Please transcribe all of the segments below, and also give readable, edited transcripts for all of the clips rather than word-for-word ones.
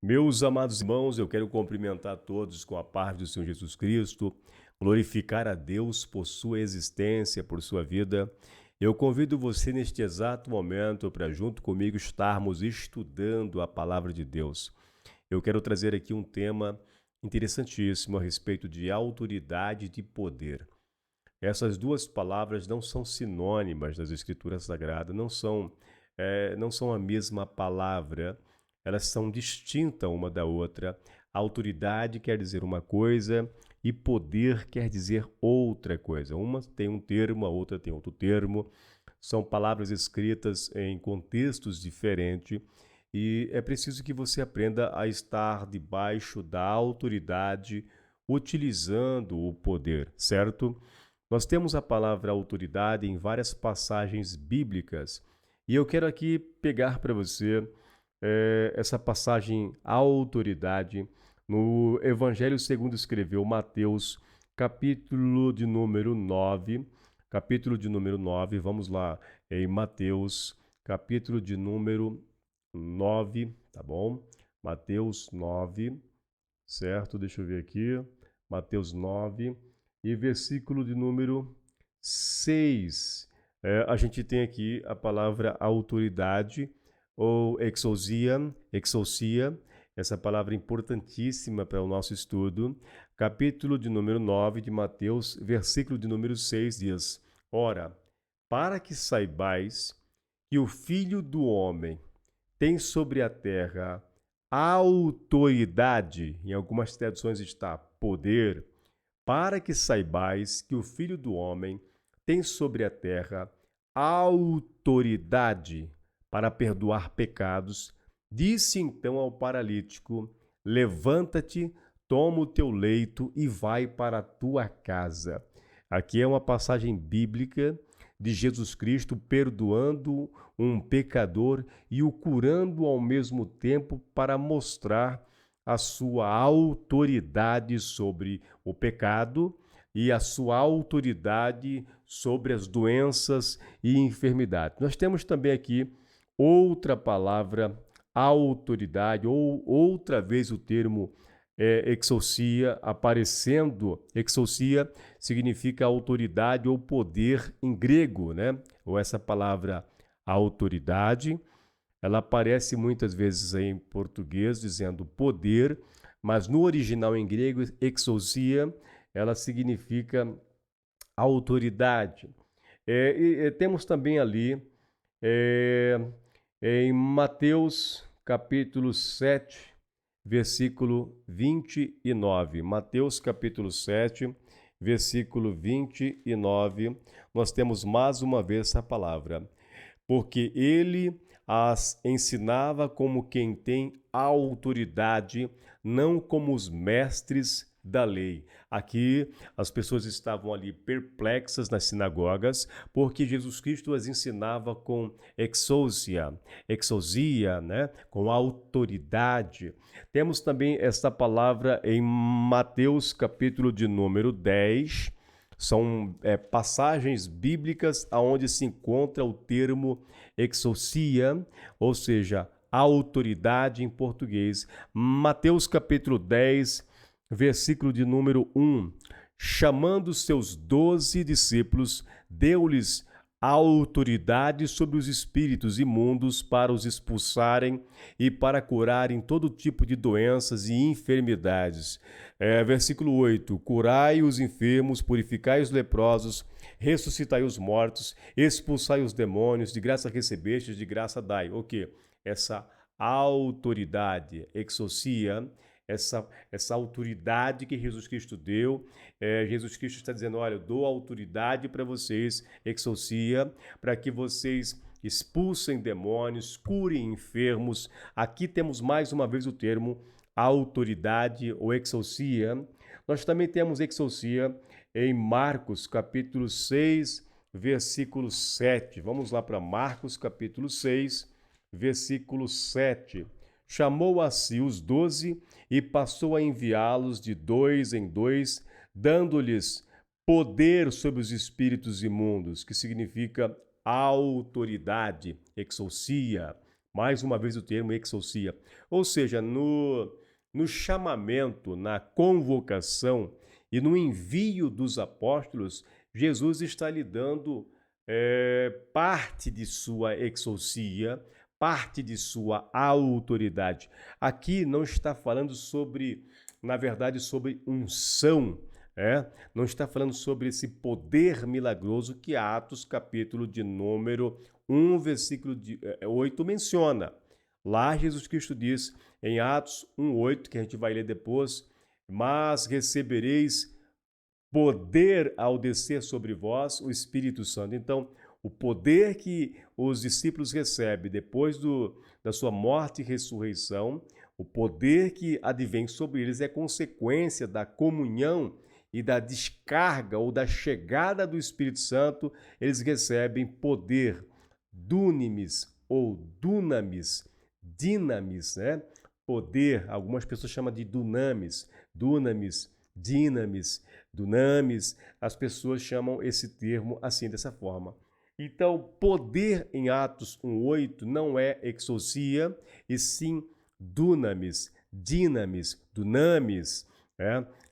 Meus amados irmãos, eu quero cumprimentar todos com a paz do Senhor Jesus Cristo, glorificar a Deus por sua existência, por sua vida. Eu convido você neste exato momento para, junto comigo, estarmos estudando a palavra de Deus. Eu quero trazer aqui um tema interessantíssimo a respeito de autoridade e de poder. Essas duas palavras não são sinônimas nas Escrituras Sagradas, não são a mesma palavra, elas são distintas uma da outra. Autoridade quer dizer uma coisa e poder quer dizer outra coisa. Uma tem um termo, a outra tem outro termo. São palavras escritas em contextos diferentes e é preciso que você aprenda a estar debaixo da autoridade, utilizando o poder, certo? Nós temos a palavra autoridade em várias passagens bíblicas e eu quero aqui pegar para você essa passagem autoridade no Evangelho segundo escreveu Mateus, capítulo de número 9, vamos lá, em Mateus, capítulo de número 9, tá bom? Mateus 9, certo? Deixa eu ver aqui. Mateus 9 e versículo de número 6. A gente tem aqui a palavra autoridade ou exousia, essa palavra importantíssima para o nosso estudo. Capítulo de número 9 de Mateus, versículo de número 6 diz: Ora, para que saibais que o Filho do Homem tem sobre a terra autoridade, em algumas traduções está poder, para que saibais que o Filho do Homem tem sobre a terra autoridade para perdoar pecados, disse então ao paralítico: Levanta-te, toma o teu leito e vai para a tua casa. Aqui é uma passagem bíblica de Jesus Cristo perdoando um pecador e o curando ao mesmo tempo para mostrar a sua autoridade sobre o pecado e a sua autoridade sobre as doenças e enfermidades. Nós temos também aqui outra palavra, autoridade, ou outra vez o termo exousia aparecendo. Exousia significa autoridade ou poder em grego, né? Ou essa palavra autoridade, ela aparece muitas vezes em português dizendo poder, mas no original em grego, exousia, ela significa autoridade. Temos também ali é, em Mateus capítulo 7, versículo 29. Mateus capítulo 7, versículo 29, nós temos mais uma vez essa palavra. Porque ele as ensinava como quem tem autoridade, não como os mestres da lei. Aqui as pessoas estavam ali perplexas nas sinagogas, porque Jesus Cristo as ensinava com exousia, né? Com autoridade. Temos também esta palavra em Mateus capítulo de número 10, são passagens bíblicas onde se encontra o termo exousia, ou seja, autoridade em português. Mateus capítulo 10, versículo de número 1. Chamando seus 12 discípulos, deu-lhes autoridade sobre os espíritos imundos para os expulsarem e para curarem todo tipo de doenças e enfermidades. Versículo 8: Curai os enfermos, purificai os leprosos, ressuscitai os mortos, expulsai os demônios, de graça recebestes, de graça dai. O que? Essa autoridade, exousia, essa autoridade que Jesus Cristo deu. Jesus Cristo está dizendo: olha, eu dou autoridade para vocês, exousia, para que vocês expulsem demônios, curem enfermos. Aqui temos mais uma vez o termo autoridade ou exousia. Nós também temos exousia em Marcos capítulo 6, versículo 7. Vamos lá para Marcos capítulo 6, versículo 7. Chamou a si os 12 e passou a enviá-los de dois em dois, dando-lhes poder sobre os espíritos imundos, que significa autoridade, exousia, Mais uma vez o termo exousia. Ou seja, no chamamento, na convocação e no envio dos apóstolos, Jesus está lhe dando parte de sua exousia, parte de sua autoridade. Aqui não está falando sobre, na verdade, sobre unção, não está falando sobre esse poder milagroso que Atos, capítulo de número 1, versículo 8 menciona. Lá Jesus Cristo diz, em Atos 1:8, que a gente vai ler depois, mas recebereis poder ao descer sobre vós o Espírito Santo. Então, o poder que os discípulos recebem depois da sua morte e ressurreição, o poder que advém sobre eles é consequência da comunhão e da descarga ou da chegada do Espírito Santo. Eles recebem poder, dunamis ou dunamis, dinamis, né? Poder, algumas pessoas chamam de dunamis, dinamis, dunamis, as pessoas chamam esse termo assim, dessa forma. Então, poder em Atos 1:8 não é exousia, e sim dunamis, dinamis, dunamis,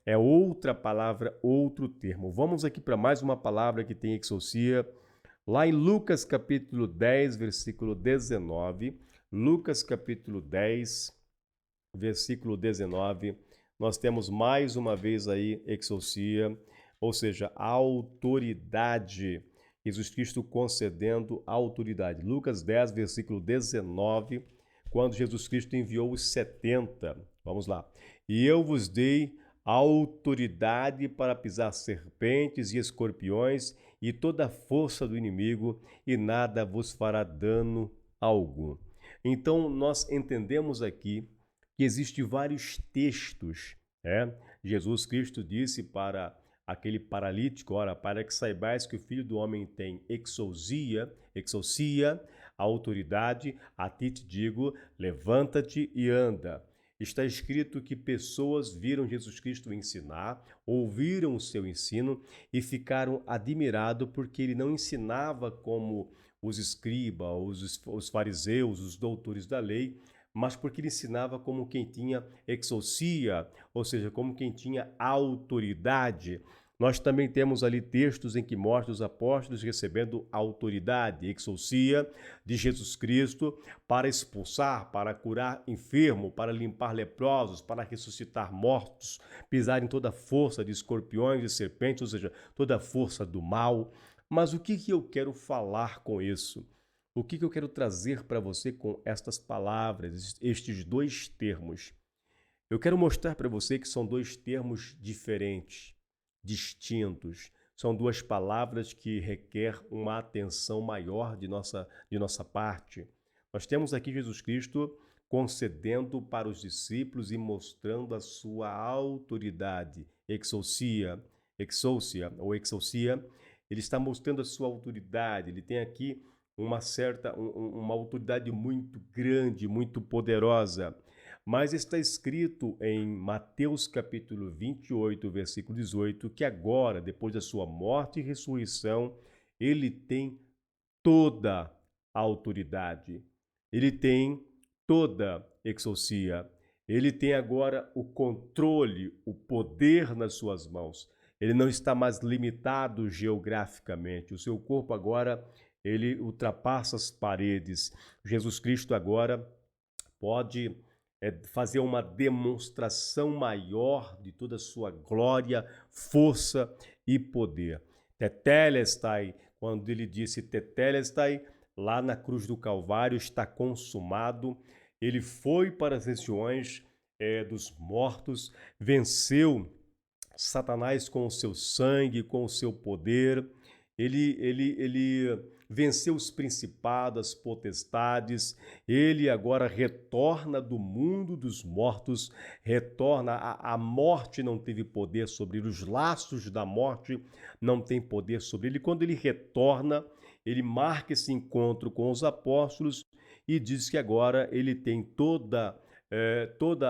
é outra palavra, outro termo. Vamos aqui para mais uma palavra que tem exousia, lá em Lucas capítulo 10, versículo 19, Lucas capítulo 10, versículo 19, nós temos mais uma vez aí exousia, ou seja, autoridade. Jesus Cristo concedendo autoridade. Lucas 10, versículo 19, quando Jesus Cristo enviou os 70. Vamos lá. E eu vos dei autoridade para pisar serpentes e escorpiões e toda a força do inimigo, e nada vos fará dano algum. Então, nós entendemos aqui que existem vários textos. Jesus Cristo disse para aquele paralítico, ora, para que saibais que o Filho do Homem tem exousia, a autoridade, a ti te digo, levanta-te e anda. Está escrito que pessoas viram Jesus Cristo ensinar, ouviram o seu ensino e ficaram admirados porque ele não ensinava como os escribas, os fariseus, os doutores da lei, mas porque ele ensinava como quem tinha exousia, ou seja, como quem tinha autoridade. Nós também temos ali textos em que mostra os apóstolos recebendo autoridade, exousia de Jesus Cristo para expulsar, para curar enfermo, para limpar leprosos, para ressuscitar mortos, pisar em toda a força de escorpiões e serpentes, ou seja, toda a força do mal. Mas o que eu quero falar com isso? O que eu quero trazer para você com estas palavras, estes dois termos? Eu quero mostrar para você que são dois termos diferentes, distintos. São duas palavras que requerem uma atenção maior de nossa parte. Nós temos aqui Jesus Cristo concedendo para os discípulos e mostrando a sua autoridade, exousia, ele está mostrando a sua autoridade, ele tem aqui uma autoridade muito grande, muito poderosa. Mas está escrito em Mateus capítulo 28, versículo 18, que agora, depois da sua morte e ressurreição, ele tem toda a autoridade. Ele tem toda exousia. Ele tem agora o controle, o poder nas suas mãos. Ele não está mais limitado geograficamente. O seu corpo agora, ele ultrapassa as paredes. Jesus Cristo agora pode fazer uma demonstração maior de toda a sua glória, força e poder. Tetelestai, quando ele disse Tetelestai, lá na cruz do Calvário está consumado. Ele foi para as regiões dos mortos, venceu Satanás com o seu sangue, com o seu poder. Ele venceu os principados, as potestades. Ele agora retorna do mundo dos mortos, retorna. A morte não teve poder sobre ele, os laços da morte não têm poder sobre ele. Quando ele retorna, ele marca esse encontro com os apóstolos e diz que agora ele tem toda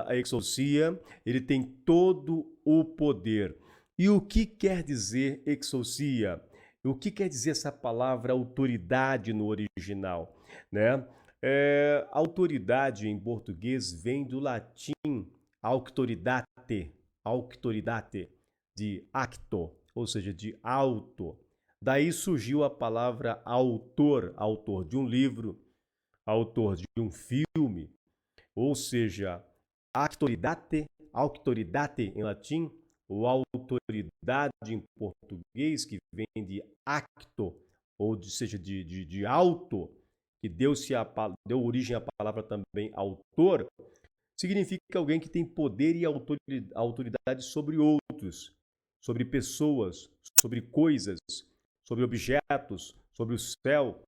a exousia, ele tem todo o poder. E o que quer dizer exousia? O que quer dizer essa palavra autoridade no original? Né? Autoridade em português vem do latim auctoritate, auctoritate, de acto, ou seja, de auto. Daí surgiu a palavra autor, autor de um livro, autor de um filme, ou seja, auctoritate, auctoritate em latim, ou autoridade em português, que vem de acto, ou seja, de auto, que deu origem à palavra também autor, significa alguém que tem poder e autoridade sobre outros, sobre pessoas, sobre coisas, sobre objetos, sobre o céu,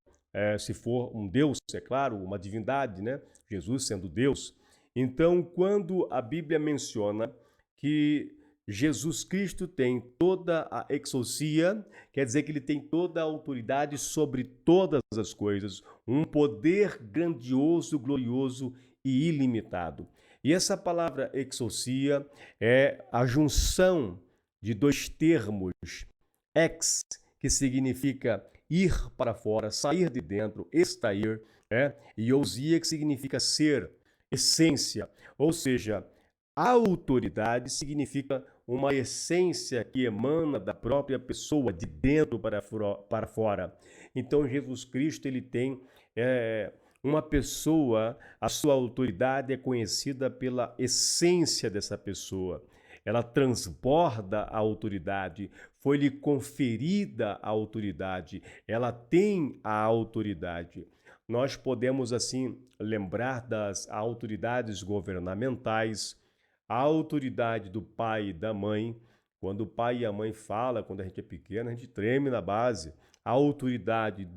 se for um Deus, é claro, uma divindade, né? Jesus sendo Deus. Então, quando a Bíblia menciona que Jesus Cristo tem toda a exousia, quer dizer que ele tem toda a autoridade sobre todas as coisas, um poder grandioso, glorioso e ilimitado. E essa palavra exousia é a junção de dois termos, ex, que significa ir para fora, sair de dentro, extrair, e ousia, que significa ser, essência. Ou seja, a autoridade significa uma essência que emana da própria pessoa, de dentro para fora. Então, Jesus Cristo, ele tem uma pessoa, a sua autoridade é conhecida pela essência dessa pessoa. Ela transborda a autoridade, foi-lhe conferida a autoridade, ela tem a autoridade. Nós podemos, assim, lembrar das autoridades governamentais, a autoridade do pai e da mãe. Quando o pai e a mãe falam, quando a gente é pequeno, a gente treme na base. A autoridade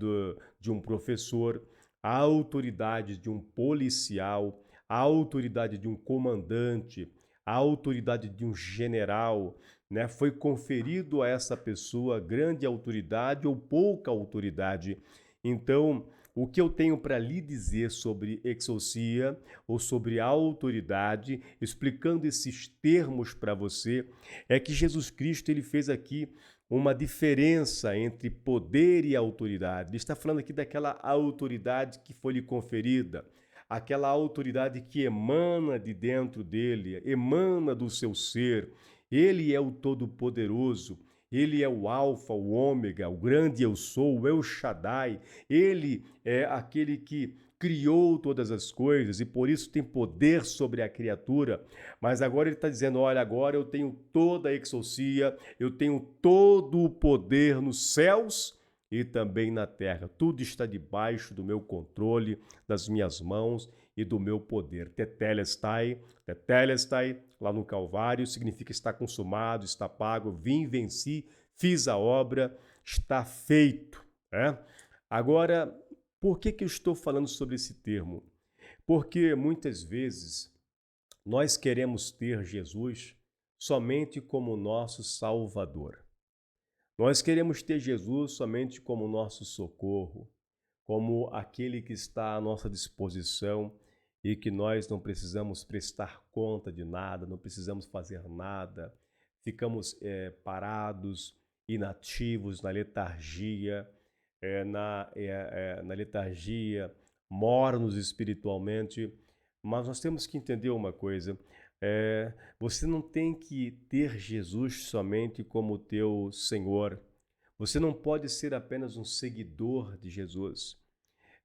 de um professor, a autoridade de um policial, a autoridade de um comandante, a autoridade de um general, né? Foi conferido a essa pessoa grande autoridade ou pouca autoridade. Então, o que eu tenho para lhe dizer sobre exousia ou sobre autoridade, explicando esses termos para você, é que Jesus Cristo ele fez aqui uma diferença entre poder e autoridade. Ele está falando aqui daquela autoridade que foi lhe conferida, aquela autoridade que emana de dentro dele, emana do seu ser. Ele é o Todo-Poderoso, ele é o Alfa, o Ômega, o grande eu sou, o El Shaddai. Ele é aquele que criou todas as coisas e por isso tem poder sobre a criatura. Mas agora ele está dizendo, olha, agora eu tenho toda a exousia, eu tenho todo o poder nos céus e também na terra. Tudo está debaixo do meu controle, das minhas mãos e do meu poder. Tetelestai, tetelestai, lá no Calvário, significa está consumado, está pago, vim, venci, fiz a obra, está feito. Né? Agora, por que eu estou falando sobre esse termo? Porque muitas vezes nós queremos ter Jesus somente como nosso Salvador. Nós queremos ter Jesus somente como nosso socorro, como aquele que está à nossa disposição e que nós não precisamos prestar conta de nada, não precisamos fazer nada, ficamos parados, inativos na letargia, na letargia, mornos espiritualmente. Mas nós temos que entender uma coisa: você não tem que ter Jesus somente como teu Senhor. Você não pode ser apenas um seguidor de Jesus.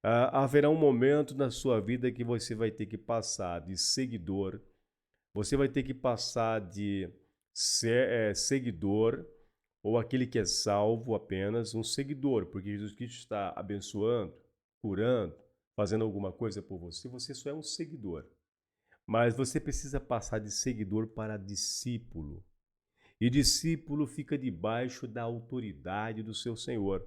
Haverá um momento na sua vida que você vai ter que passar de seguidor, você vai ter que passar de seguidor ou aquele que é salvo apenas um seguidor, porque Jesus Cristo está abençoando, curando, fazendo alguma coisa por você, você só é um seguidor. Mas você precisa passar de seguidor para discípulo. E discípulo fica debaixo da autoridade do seu Senhor.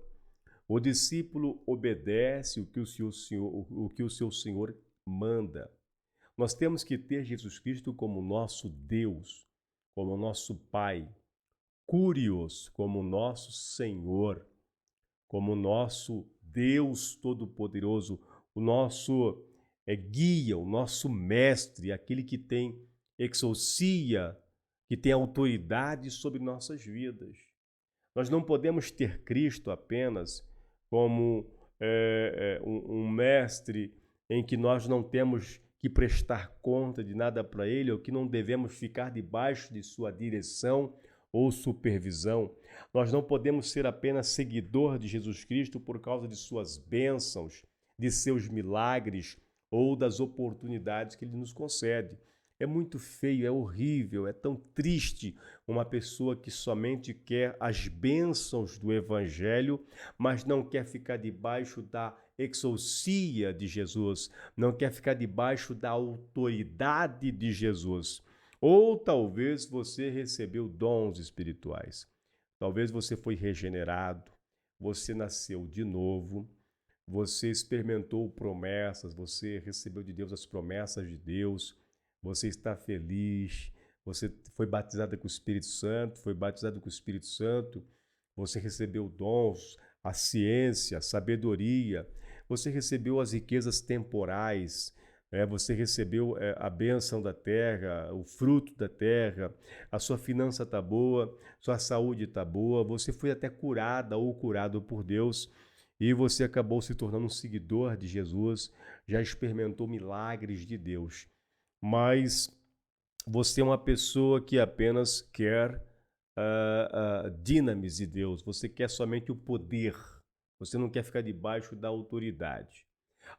O discípulo obedece o que o seu Senhor manda. Nós temos que ter Jesus Cristo como nosso Deus, como nosso Pai, Curios como nosso Senhor, como nosso Deus Todo-Poderoso, o nosso guia, o nosso mestre, aquele que tem exousia, que tem autoridade sobre nossas vidas. Nós não podemos ter Cristo apenas como um mestre em que nós não temos que prestar conta de nada para Ele, ou que não devemos ficar debaixo de sua direção ou supervisão. Nós não podemos ser apenas seguidor de Jesus Cristo por causa de suas bênçãos, de seus milagres ou das oportunidades que Ele nos concede. É muito feio, é horrível, é tão triste uma pessoa que somente quer as bênçãos do Evangelho, mas não quer ficar debaixo da exousia de Jesus, não quer ficar debaixo da autoridade de Jesus. Ou talvez você recebeu dons espirituais, talvez você foi regenerado, você nasceu de novo, você experimentou promessas, você recebeu de Deus as promessas de Deus, você está feliz, você foi batizado com o Espírito Santo, você recebeu dons, a ciência, a sabedoria, você recebeu as riquezas temporais, você recebeu a bênção da terra, o fruto da terra, a sua finança está boa, sua saúde está boa, você foi até curada ou curado por Deus e você acabou se tornando um seguidor de Jesus, já experimentou milagres de Deus. Mas você é uma pessoa que apenas quer dinamis de Deus, você quer somente o poder, você não quer ficar debaixo da autoridade.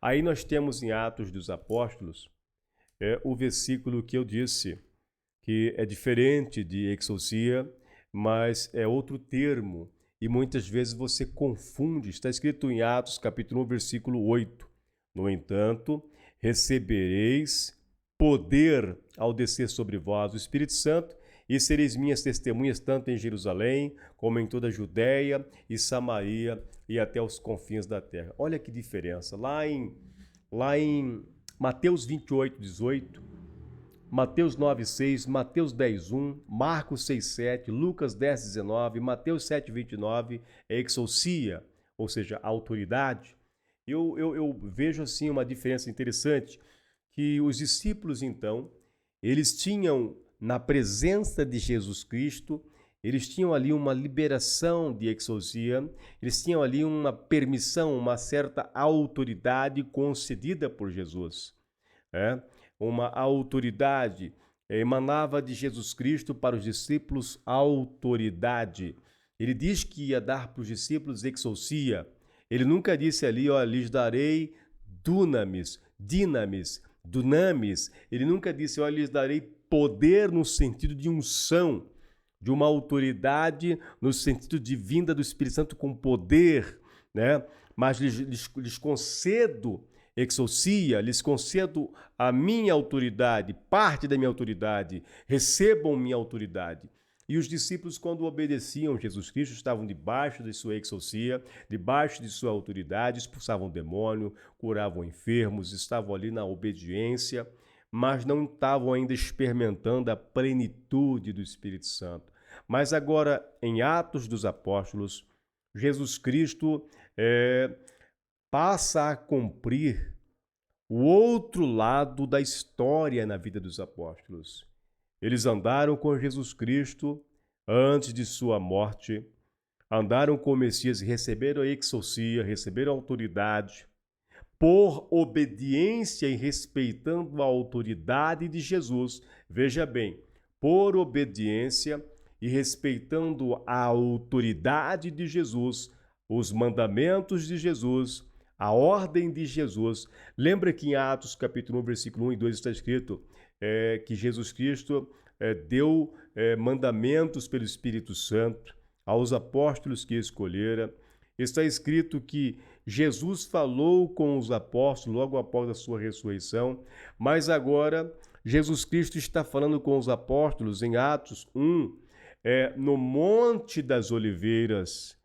Aí nós temos em Atos dos Apóstolos o versículo que eu disse, que é diferente de exousia, mas é outro termo, e muitas vezes você confunde, está escrito em Atos capítulo 1, versículo 8. No entanto, recebereis poder ao descer sobre vós o Espírito Santo, e sereis minhas testemunhas tanto em Jerusalém, como em toda a Judéia e Samaria e até os confins da terra. Olha que diferença. Lá em Mateus 28, 18, Mateus 9, 6, Mateus 10, 1, Marcos 6, 7, Lucas 10, 19, Mateus 7, 29, é exousia, ou seja, a autoridade. Eu vejo assim uma diferença interessante, que os discípulos, então, eles tinham, na presença de Jesus Cristo, eles tinham ali uma liberação de exousia, eles tinham ali uma permissão, uma certa autoridade concedida por Jesus. Uma autoridade emanava de Jesus Cristo para os discípulos autoridade. Ele diz que ia dar para os discípulos exousia. Ele nunca disse ali, ó, lhes darei dunamis, dinamis, dunamis. Ele nunca disse, ó, lhes darei poder no sentido de unção, de uma autoridade no sentido de vinda do Espírito Santo com poder, né? Mas lhes concedo exousia, lhes concedo a minha autoridade, parte da minha autoridade, recebam minha autoridade. E os discípulos, quando obedeciam Jesus Cristo, estavam debaixo de sua exousia, debaixo de sua autoridade, expulsavam demônio, curavam enfermos, estavam ali na obediência, mas não estavam ainda experimentando a plenitude do Espírito Santo. Mas agora, em Atos dos Apóstolos, Jesus Cristo passa a cumprir o outro lado da história na vida dos apóstolos. Eles andaram com Jesus Cristo antes de sua morte, andaram com o Messias e receberam a exousia, receberam a autoridade, por obediência e respeitando a autoridade de Jesus. Veja bem, por obediência e respeitando a autoridade de Jesus, os mandamentos de Jesus, a ordem de Jesus. Lembra que em Atos capítulo 1, versículo 1 e 2 está escrito que Jesus Cristo deu mandamentos pelo Espírito Santo aos apóstolos que escolhera. Está escrito que Jesus falou com os apóstolos logo após a sua ressurreição, mas agora Jesus Cristo está falando com os apóstolos em Atos 1, no Monte das Oliveiras,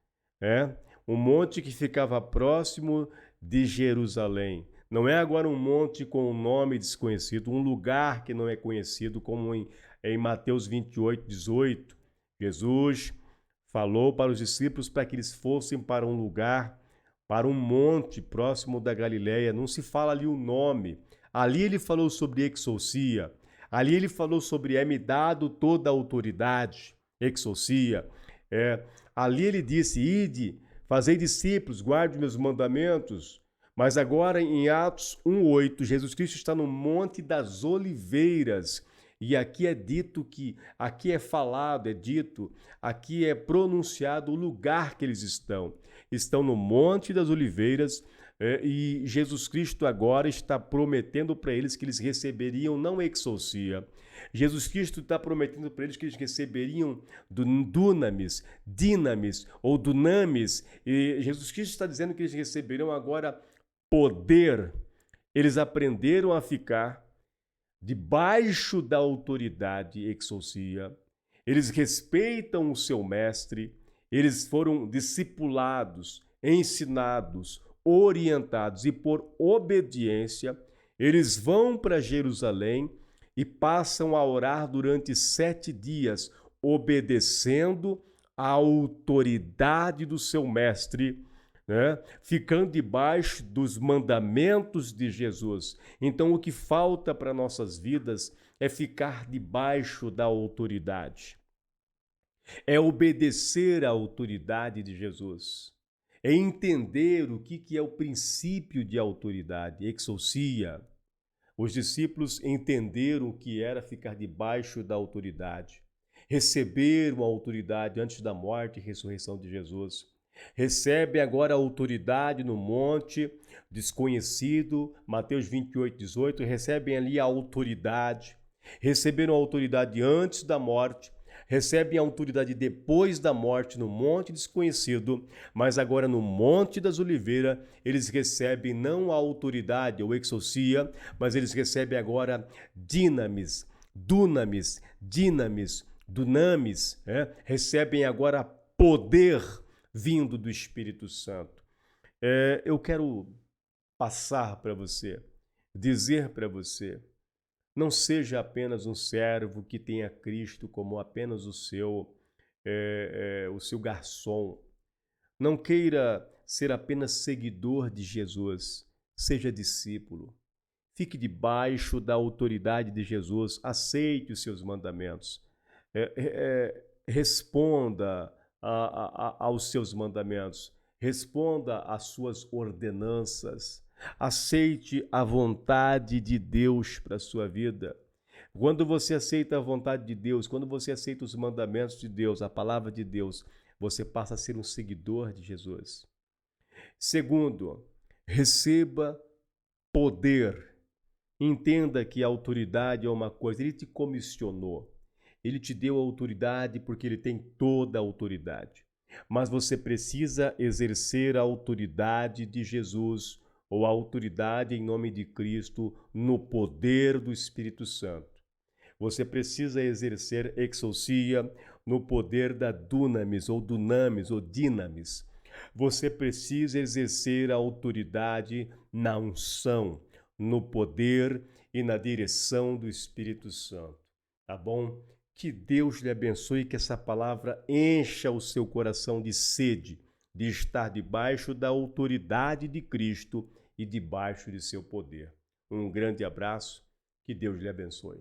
um monte que ficava próximo de Jerusalém. Não é agora um monte com um nome desconhecido, um lugar que não é conhecido, como em Mateus 28, 18. Jesus falou para os discípulos para que eles fossem para um lugar, para um monte próximo da Galileia. Não se fala ali o nome. Ali ele falou sobre exousia. Ali ele falou sobre me dado toda a autoridade, exousia. Ali ele disse, ide, fazei discípulos, guarde meus mandamentos. Mas agora em Atos 1:8, Jesus Cristo está no Monte das Oliveiras. E aqui é dito que, aqui é falado, é dito, aqui é pronunciado o lugar que eles estão. Estão no Monte das Oliveiras, e Jesus Cristo agora está prometendo para eles que eles receberiam não exousia. Jesus Cristo está prometendo para eles que eles receberiam dunamis, dinamis ou dunamis. E Jesus Cristo está dizendo que eles receberão agora poder. Eles aprenderam a ficar debaixo da autoridade exousia. Eles respeitam o seu mestre, eles foram discipulados, ensinados, orientados e por obediência, eles vão para Jerusalém e passam a orar durante 7 dias, obedecendo à autoridade do seu mestre, né? Ficando debaixo dos mandamentos de Jesus. Então, o que falta para nossas vidas é ficar debaixo da autoridade. É obedecer à autoridade de Jesus. É entender o que é o princípio de autoridade, exousia. Os discípulos entenderam o que era ficar debaixo da autoridade. Receberam a autoridade antes da morte e ressurreição de Jesus. Recebe agora a autoridade no monte desconhecido, Mateus 28:18, recebem ali a autoridade. Receberam a autoridade antes da morte, recebem a autoridade depois da morte no monte desconhecido, mas agora no Monte das Oliveiras eles recebem não a autoridade ou exousia, mas eles recebem agora dinamis, dunamis, dinamis, dunamis, recebem agora poder vindo do Espírito Santo. Eu quero passar para você, dizer para você, não seja apenas um servo que tenha Cristo como apenas o seu garçom. Não queira ser apenas seguidor de Jesus, seja discípulo. Fique debaixo da autoridade de Jesus, aceite os seus mandamentos, responda aos seus mandamentos, responda às suas ordenanças, aceite a vontade de Deus para a sua vida. Quando você aceita a vontade de Deus, quando você aceita os mandamentos de Deus, a palavra de Deus, você passa a ser um seguidor de Jesus. Segundo, receba poder. Entenda que a autoridade é uma coisa, ele te comissionou. Ele te deu a autoridade porque ele tem toda a autoridade. Mas você precisa exercer a autoridade de Jesus ou a autoridade em nome de Cristo no poder do Espírito Santo. Você precisa exercer exousia no poder da dunamis ou dunamis ou dinamis. Você precisa exercer a autoridade na unção, no poder e na direção do Espírito Santo. Tá bom? Que Deus lhe abençoe e que essa palavra encha o seu coração de sede, de estar debaixo da autoridade de Cristo e debaixo de seu poder. Um grande abraço, que Deus lhe abençoe.